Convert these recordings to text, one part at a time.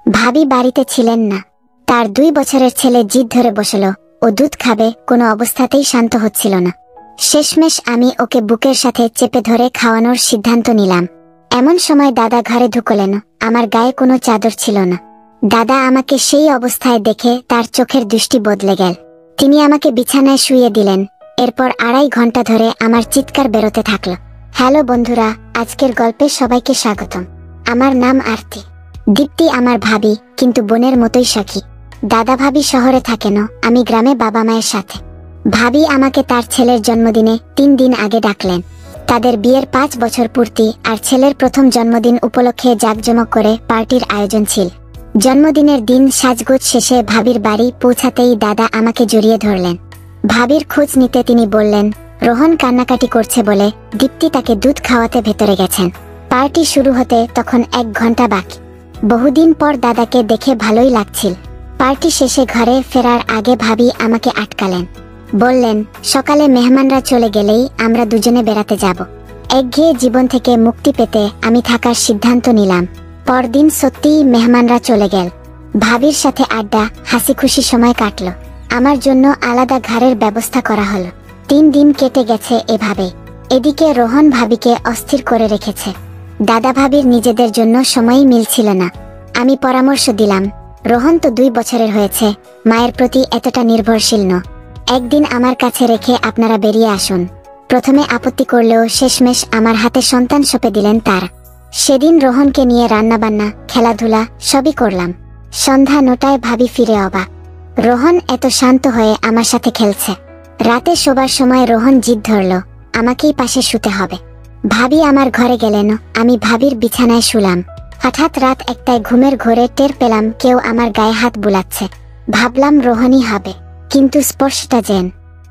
ভাবি বাড়িতে ছিলেন না। তার 2 বছরের ছেলে জিদ ধরে বসল, ও দুধ খাবে, কোনো অবস্থাতেই শান্ত হচ্ছিল না। শেষমেশ আমি ওকে বুকের সাথে চেপে ধরে খাওয়ানোর সিদ্ধান্ত নিলাম। এমন সময় দাদা ঘরে ঢুকলেন। আমার গায়ে কোনো চাদর ছিল না। দাদা আমাকে সেই অবস্থায় দেখে তার চোখের দৃষ্টি বদলে গেল। তিনি আমাকে বিছানায় শুইয়ে দিলেন। এরপর 2.5 ঘন্টা ধরে আমার চিৎকার বেরোতে থাকলো। হ্যালো বন্ধুরা, আজকের গল্পে সবাইকে স্বাগতম। আমার নাম আরতি। দীপ্তি আমার ভাবি, কিন্তু বোনের মতোই সখী। দাদা ভাবি শহরে থাকেন, আমি গ্রামে বাবা মায়ের সাথে। ভাবি আমাকে তার ছেলের জন্মদিনে 3 দিন আগে ডাকলেন। তাদের বিয়ের 5 বছর পূর্তি আর ছেলের প্রথম জন্মদিন উপলক্ষে জাঁকজমক করে পার্টির আয়োজন ছিল। জন্মদিনের দিন সাজগোজ শেষে ভাবির বাড়ি পৌঁছাতেই দাদা আমাকে জড়িয়ে ধরলেন। ভাবির খোঁজ নিতে তিনি বললেন, রোহন কান্নাকাটি করছে বলে দীপ্তি তাকে দুধ খাওয়াতে ভেতরে গেছেন। পার্টি শুরু হতে তখন 1 ঘন্টা বাকি। বহুদিন পর দাদাকে দেখে ভালোই লাগছিল। পার্টি শেষে ঘরে ফেরার আগে ভাবি আমাকে আটকালেন। বললেন, সকালে মেহমানরা চলে গেলেই আমরা দুজনে বেড়াতে যাব। একঘেয়ে জীবন থেকে মুক্তি পেতে আমি থাকার সিদ্ধান্ত নিলাম। পরদিন সত্যিই মেহমানরা চলে গেল। ভাবির সাথে আড্ডা, হাসি খুশি সময় কাটল। আমার জন্য আলাদা ঘরের ব্যবস্থা করা হলো। 3 দিন কেটে গেছে এভাবে। এদিকে রোহন ভাবিকে অস্থির করে রেখেছে। দাদা ভাবির নিজেদের জন্য সময়ই মিলছিল না। আমি পরামর্শ দিলাম, রোহন তো 2 বছরের হয়েছে, মায়ের প্রতি এতটা নির্ভরশীল ন। একদিন আমার কাছে রেখে আপনারা বেরিয়ে আসুন। প্রথমে আপত্তি করলেও শেষমেশ আমার হাতে সন্তান সঁপে দিলেন তারা। সেদিন রোহনকে নিয়ে রান্নাবান্না, খেলাধুলা সবই করলাম। সন্ধ্যা 9টায় ভাবি ফিরে অবাক। রোহন এত শান্ত হয়ে আমার সাথে খেলছে। রাতে শোবার সময় রোহন জিদ ধরল, আমাকেই পাশে শুতে হবে। ভাবি আমার ঘরে গেলেন, আমি ভাবির বিছানায় শুলাম। হঠাৎ রাত 1টায় ঘুমের ঘোরে টের পেলাম কেউ আমার গায়ে হাত বুলাচ্ছে। ভাবলাম রোহনই হবে, কিন্তু স্পর্শটা যেন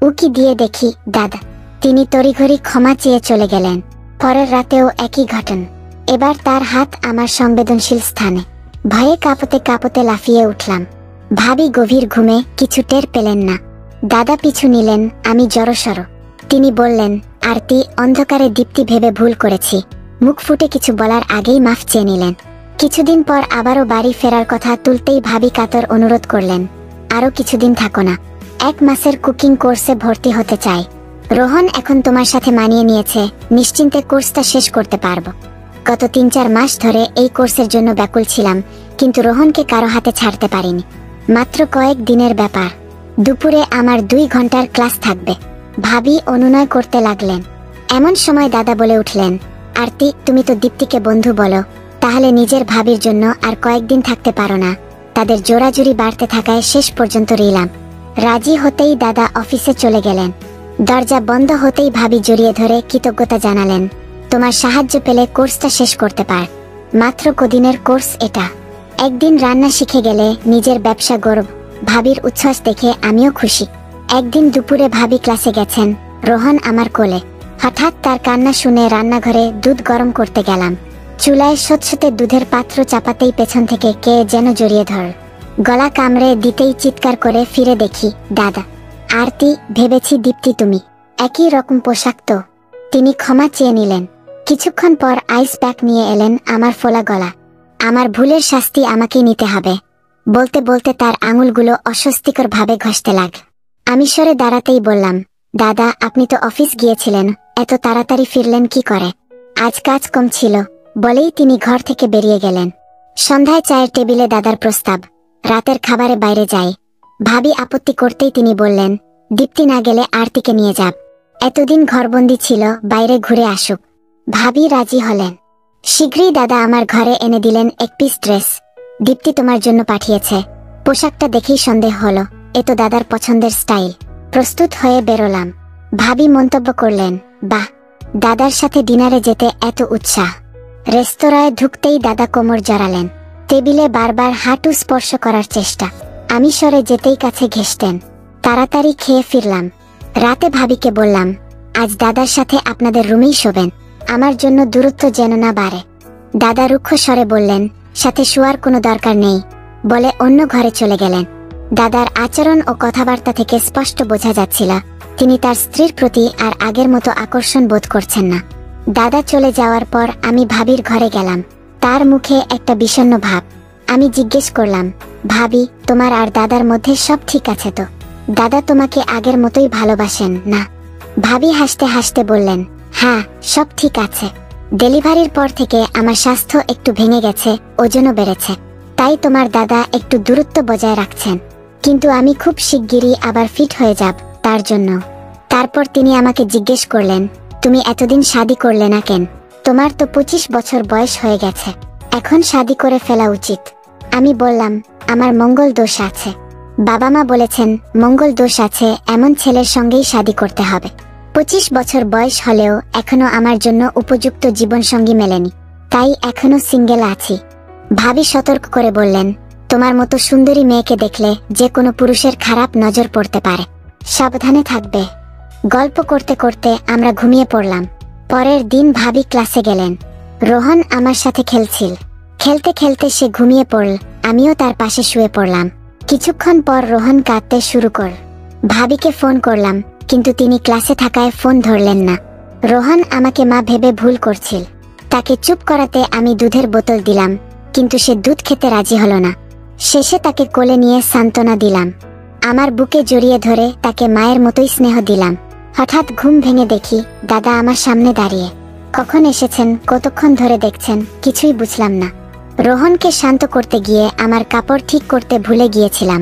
উকি দিয়ে দেখি দাদা। তিনি তড়িঘড়ি ক্ষমা চেয়ে চলে গেলেন। পরের রাতেও একই ঘটনা। এবার তার হাত আমার সংবেদনশীল স্থানে। ভয়ে কাঁপতে কাঁপতে লাফিয়ে উঠলাম। ভাবি গভীর ঘুমে কিছু টের পেলেন না। দাদা পিছু নিলেন, আমি জড়সড়। তিনি বললেন, আরতি, অন্ধকারে দীপ্তি ভেবে ভুল করেছি। মুখ ফুটে কিছু বলার আগেই মাফ চেয়ে নিলেন। কিছুদিন পর আবারও বাড়ি ফেরার কথা তুলতেই ভাবি কাতর অনুরোধ করলেন, আরো কিছুদিন থাকো না। 1 মাসের কুকিং কোর্সে ভর্তি হতে চাই। রোহন এখন তোমার সাথে মানিয়ে নিয়েছে, নিশ্চিন্তে কোর্সটা শেষ করতে পারবো। গত 3-4 মাস ধরে এই কোর্সের জন্য ব্যাকুল ছিলাম, কিন্তু রোহনকে কারো হাতে ছাড়তে পারিনি। মাত্র কয়েক দিনের ব্যাপার। দুপুরে আমার 2 ঘন্টার ক্লাস থাকবে। ভাবি অনুনয় করতে লাগলেন। এমন সময় দাদা বলে উঠলেন, আরতি, তুমি তো দীপ্তিকে বন্ধু বলো, তাহলে নিজের ভাবির জন্য আর কয়েকদিন থাকতে পারো না? তাদের জোরাজুরি বাড়তে থাকায় শেষ পর্যন্ত রইলাম। রাজি হতেই দাদা অফিসে চলে গেলেন। দরজা বন্ধ হতেই ভাবি জড়িয়ে ধরে কৃতজ্ঞতা জানালেন, তোমার সাহায্য পেলে কোর্সটা শেষ করতে পার। মাত্র কদিনের কোর্স এটা। একদিন রান্না শিখে গেলে নিজের ব্যবসা গর্ব। ভাবির উচ্ছ্বাস দেখে আমিও খুশি। একদিন দুপুরে ভাবি ক্লাসে গেছেন, রোহন আমার কোলে। হঠাৎ তার কান্না শুনে রান্নাঘরে দুধ গরম করতে গেলাম। চুলায় সতসতে দুধের পাত্র চাপাতেই পেছন থেকে কে যেন জড়িয়ে ধর। গলা কামড়ে দিতেই চিৎকার করে ফিরে দেখি দাদা। আরতি, ভেবেছি দীপ্তি তুমি। একই রকম পোশাক তো। তিনি ক্ষমা চেয়ে নিলেন। কিছুক্ষণ পর আইস প্যাক নিয়ে এলেন আমার ফোলা গলা। আমার ভুলের শাস্তি আমাকেই নিতে হবে, বলতে বলতে তার আঙুলগুলো অস্বস্তিকর ভাবে ঘষতে লাগ। আমি সরে দাঁড়াতেই বললাম, দাদা, আপনি তো অফিস গিয়েছিলেন, এত তাড়াতাড়ি ফিরলেন কি করে? আজ কাজ কম ছিল, বলেই তিনি ঘর থেকে বেরিয়ে গেলেন। সন্ধ্যায় চায়ের টেবিলে দাদার প্রস্তাব, রাতের খাবারে বাইরে যাই। ভাবি আপত্তি করতেই তিনি বললেন, দীপ্তি না গেলে আরতিকে নিয়ে যাব। এতদিন ঘরবন্দি ছিল, বাইরে ঘুরে আসুক। ভাবি রাজি হলেন। শীঘ্রই দাদা আমার ঘরে এনে দিলেন 1 পিস ড্রেস। দীপ্তি তোমার জন্য পাঠিয়েছে। পোশাকটা দেখেই সন্দেহ হলো, এ তো দাদার পছন্দের স্টাইল। প্রস্তুত হয়ে বেরোলাম। ভাবি মন্তব্য করলেন, বাহ, দাদার সাথে ডিনারে যেতে এত উৎসাহ। রেস্তোরাঁয় ঢুকতেই দাদা কোমর জড়ালেন। টেবিলে বারবার হাঁটু স্পর্শ করার চেষ্টা। আমি সরে যেতেই কাছে ঘেঁষতেন। তাড়াতাড়ি খেয়ে ফিরলাম। রাতে ভাবিকে বললাম, আজ দাদার সাথে আপনাদের রুমেই শোবেন, আমার জন্য দূরত্ব যেন না বাড়ে। দাদা রুক্ষ স্বরে বললেন, সাথে শোয়ার কোনো দরকার নেই, বলে অন্য ঘরে চলে গেলেন। দাদার আচরণ ও কথাবার্তা থেকে স্পষ্ট বোঝা যাচ্ছিল তিনি তার স্ত্রীর প্রতি আর আগের মতো আকর্ষণ বোধ করছেন না। দাদা চলে যাওয়ার পর আমি ভাবির ঘরে গেলাম। তার মুখে একটা বিষণ্ণ ভাব। আমি জিজ্ঞেস করলাম, ভাবি, তোমার আর দাদার মধ্যে সব ঠিক আছে তো? দাদা তোমাকে আগের মতোই ভালোবাসেন না? ভাবি হাসতে হাসতে বললেন, হ্যাঁ, সব ঠিক আছে। ডেলিভারির পর থেকে আমার স্বাস্থ্য একটু ভেঙে গেছে, ওজনও বেড়েছে, তাই তোমার দাদা একটু দূরত্ব বজায় রাখছেন, কিন্তু আমি খুব শিগগিরই আবার ফিট হয়ে যাব তার জন্য। তারপর তিনি আমাকে জিজ্ঞেস করলেন, তুমি এতদিন শাদী করলে না কেন? তোমার তো 25 বছর বয়স হয়ে গেছে, এখন শাদী করে ফেলা উচিত। আমি বললাম, আমার মঙ্গল দোষ আছে। বাবা মা বলেছেন মঙ্গল দোষ আছে এমন ছেলের সঙ্গেই শাদী করতে হবে। 25 বছর বয়স হলেও এখনো আমার জন্য উপযুক্ত জীবনসঙ্গী মেলেনি, তাই এখনো সিঙ্গেল আছি। ভাবি সতর্ক করে বললেন, তোমার মতো সুন্দরী মেয়েকে দেখলে যে কোনো পুরুষের খারাপ নজর পড়তে পারে, সাবধানে থাকবে। গল্প করতে করতে আমরা ঘুমিয়ে পড়লাম। পরের দিন ভাবি ক্লাসে গেলেন। রোহন আমার সাথে খেলছিল। খেলতে খেলতে সে ঘুমিয়ে পড়ল, আমিও তার পাশে শুয়ে পড়লাম। কিছুক্ষণ পর রোহন কাঁদতে শুরু করল। ভাবিকে ফোন করলাম, কিন্তু তিনি ক্লাসে থাকায় ফোন ধরলেন না। রোহন আমাকে মা ভেবে ভুল করছিল। তাকে চুপ করাতে আমি দুধের বোতল দিলাম, কিন্তু সে দুধ খেতে রাজি হলো না। শেষে তাকে কোলে নিয়ে সান্ত্বনা দিলাম। আমার বুকে জড়িয়ে ধরে তাকে মায়ের মতোই স্নেহ দিলাম। হঠাৎ ঘুম ভেঙে দেখি দাদা আমার সামনে দাঁড়িয়ে। কখন এসেছেন, কতক্ষণ ধরে দেখছেন, কিছুই বুঝলাম না। রোহনকে শান্ত করতে গিয়ে আমার কাপড় ঠিক করতে ভুলে গিয়েছিলাম।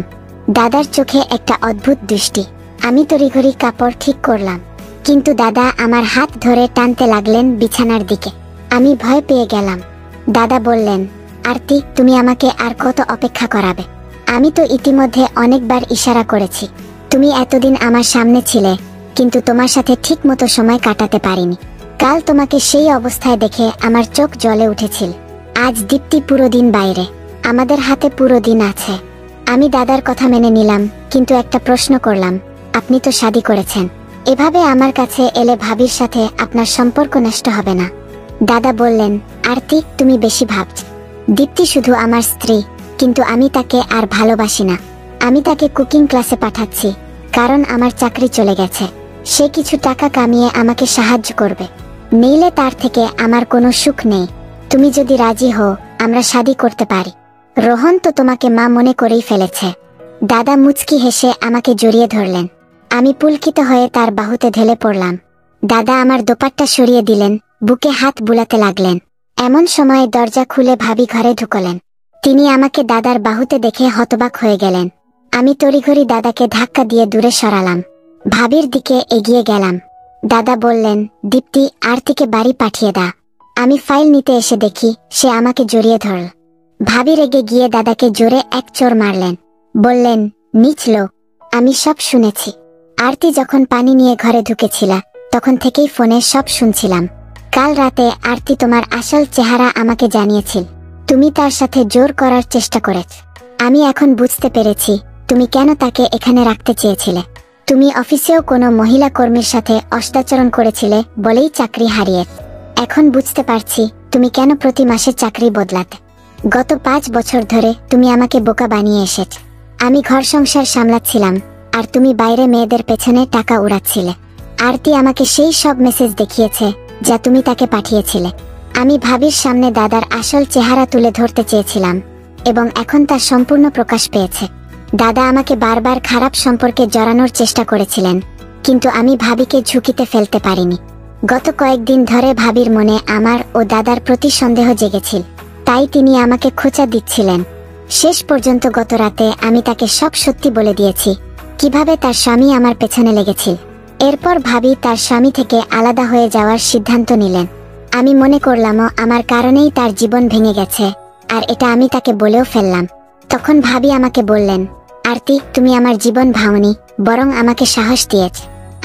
দাদার চোখে একটা অদ্ভুত দৃষ্টি। আমি তড়িঘড়ি কাপড় ঠিক করলাম, কিন্তু দাদা আমার হাত ধরে টানতে লাগলেন বিছানার দিকে। আমি ভয় পেয়ে গেলাম। দাদা বললেন, আরতি, তুমি আমাকে আর কত অপেক্ষা করাবে? আমি তো ইতিমধ্যে অনেকবার ইশারা করেছি। তুমি এতদিন আমার সামনে ছিলে, কিন্তু তোমার সাথে ঠিক মতো সময় কাটাতে পারিনি। কাল তোমাকে সেই অবস্থায় দেখে আমার চোখ জ্বলে উঠেছিল। আজ দীপ্তি পুরো দিন বাইরে, আমাদের হাতে পুরো দিন আছে। আমি দাদার কথা মেনে নিলাম, কিন্তু একটা প্রশ্ন করলাম, আপনি তো শাদী করেছেন, এভাবে আমার কাছে এলে ভাবির সাথে আপনার সম্পর্ক নষ্ট হবে না? দাদা বললেন, আরতি, তুমি বেশি ভাবছ। দীপ্তি শুধু আমার স্ত্রী, কিন্তু আমি তাকে আর ভালোবাসি না। আমি তাকে কুকিং ক্লাসে পাঠাচ্ছি, কারণ আমার চাকরি চলে গেছে। সে কিছু টাকা কামিয়ে আমাকে সাহায্য করবে, নইলে তার থেকে আমার কোনো সুখ নেই। তুমি যদি রাজি হও, আমরা শাদী করতে পারি। রোহন তো তোমাকে মা মনে করেই ফেলেছে। দাদা মুচকি হেসে আমাকে জড়িয়ে ধরলেন। আমি পুলকিত হয়ে তার বাহুতে ঢলে পড়লাম। দাদা আমার দোপাট্টা সরিয়ে দিলেন, বুকে হাত বুলাতে লাগলেন। এমন সময় দরজা খুলে ভাবি ঘরে ঢুকলেন। তিনি আমাকে দাদার বাহুতে দেখে হতবাক হয়ে গেলেন। আমি তড়িঘড়ি দাদাকে ধাক্কা দিয়ে দূরে সরালাম। ভাবির দিকে এগিয়ে গেলাম। দাদা বললেন, দীপ্তি, আরতিকে বাড়ি পাঠিয়ে দা। আমি ফাইল নিতে এসে দেখি সে আমাকে জড়িয়ে ধরল। ভাবি রেগে গিয়ে দাদাকে জোরে এক চড় মারলেন। বললেন, নীচ লোক। আমি সব শুনেছি। আরতি যখন পানি নিয়ে ঘরে ঢুকেছিল, তখন থেকেই ফোনে সব শুনছিলাম। কাল রাতে আরতি তোমার আসল চেহারা আমাকে জানিয়েছিল। তুমি তার সাথে জোর করার চেষ্টা করেছ। আমি এখন বুঝতে পেরেছি তুমি কেন তাকে এখানে রাখতে চেয়েছিলে। তুমি অফিসেও কোনো মহিলা কর্মীর সাথে অসদাচরণ করেছিলে বলেই চাকরি হারিয়ে। এখন বুঝতে পারছি তুমি কেন প্রতি মাসে চাকরি বদলাতে। গত 5 বছর ধরে তুমি আমাকে বোকা বানিয়ে এসেছ। আমি ঘর সংসার সামলাচ্ছিলাম, আর তুমি বাইরে মেয়েদের পেছনে টাকা উড়াচ্ছিলে। আরতি আমাকে সেই সব মেসেজ দেখিয়েছে যা তুমি তাকে পাঠিয়েছিলে। আমি ভাবির সামনে দাদার আসল চেহারা তুলে ধরতে চেয়েছিলাম, এবং এখন তার সম্পূর্ণ প্রকাশ পেয়েছে। দাদা আমাকে বারবার খারাপ সম্পর্কে জড়ানোর চেষ্টা করেছিলেন, কিন্তু আমি ভাবিকে ঝুঁকিতে ফেলতে পারিনি। গত কয়েকদিন ধরে ভাবির মনে আমার ও দাদার প্রতি সন্দেহ জেগেছিল, তাই তিনি আমাকে খোঁচা দিচ্ছিলেন। শেষ পর্যন্ত গত রাতে আমি তাকে সব সত্যি বলে দিয়েছি, কিভাবে তার স্বামী আমার পেছনে লেগেছিল। এরপর ভাবি তার স্বামী থেকে আলাদা হয়ে যাওয়ার সিদ্ধান্ত নিলেন। আমি মনে করলামও আমার কারণেই তার জীবন ভেঙে গেছে, আর এটা আমি তাকে বলেও ফেললাম। তখন ভাবি আমাকে বললেন, আরতি, তুমি আমার জীবন ভাঙনি, বরং আমাকে সাহস দিয়েছ।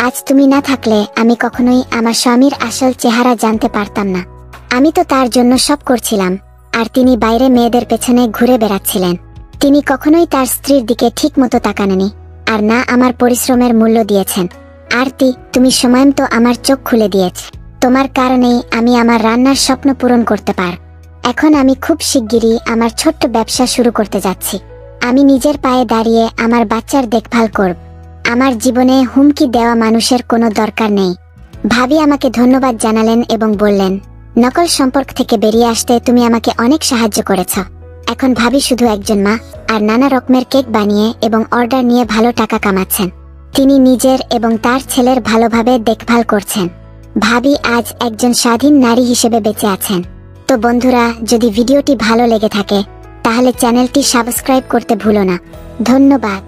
আজ তুমি না থাকলে আমি কখনোই আমার স্বামীর আসল চেহারা জানতে পারতাম না। আমি তো তার জন্য সব করছিলাম, আর তিনি বাইরে মেয়েদের পেছনে ঘুরে বেড়াচ্ছিলেন। তিনি কখনোই তার স্ত্রীর দিকে ঠিক মতো তাকাননি, আর না আমার পরিশ্রমের মূল্য দিয়েছেন। আরতি, তুমি সময়মতো আমার চোখ খুলে দিয়েছ। তোমার কারণেই আমি আমার রান্নার স্বপ্ন পূরণ করতে পার। এখন আমি খুব শিগগিরই আমার ছোট্ট ব্যবসা শুরু করতে যাচ্ছি। আমি নিজের পায়ে দাঁড়িয়ে আমার বাচ্চার দেখভাল করব। আমার জীবনে হুমকি দেওয়া মানুষের কোনো দরকার নেই। ভাবি আমাকে ধন্যবাদ জানালেন এবং বললেন, নকল সম্পর্ক থেকে বেরিয়ে আসতে তুমি আমাকে অনেক সাহায্য করেছ। এখন ভাবি শুধু একজন মা, আর নানা রকমের কেক বানিয়ে এবং অর্ডার নিয়ে ভালো টাকা কামাচ্ছেন। তিনি নিজের এবং তার ছেলের ভালোভাবে দেখভাল করছেন। ভাবি আজ একজন স্বাধীন নারী হিসেবে বেঁচে আছেন। তো বন্ধুরা, যদি ভিডিওটি ভালো লেগে থাকে তাহলে চ্যানেলটি সাবস্ক্রাইব করতে ভুলো না। ধন্যবাদ।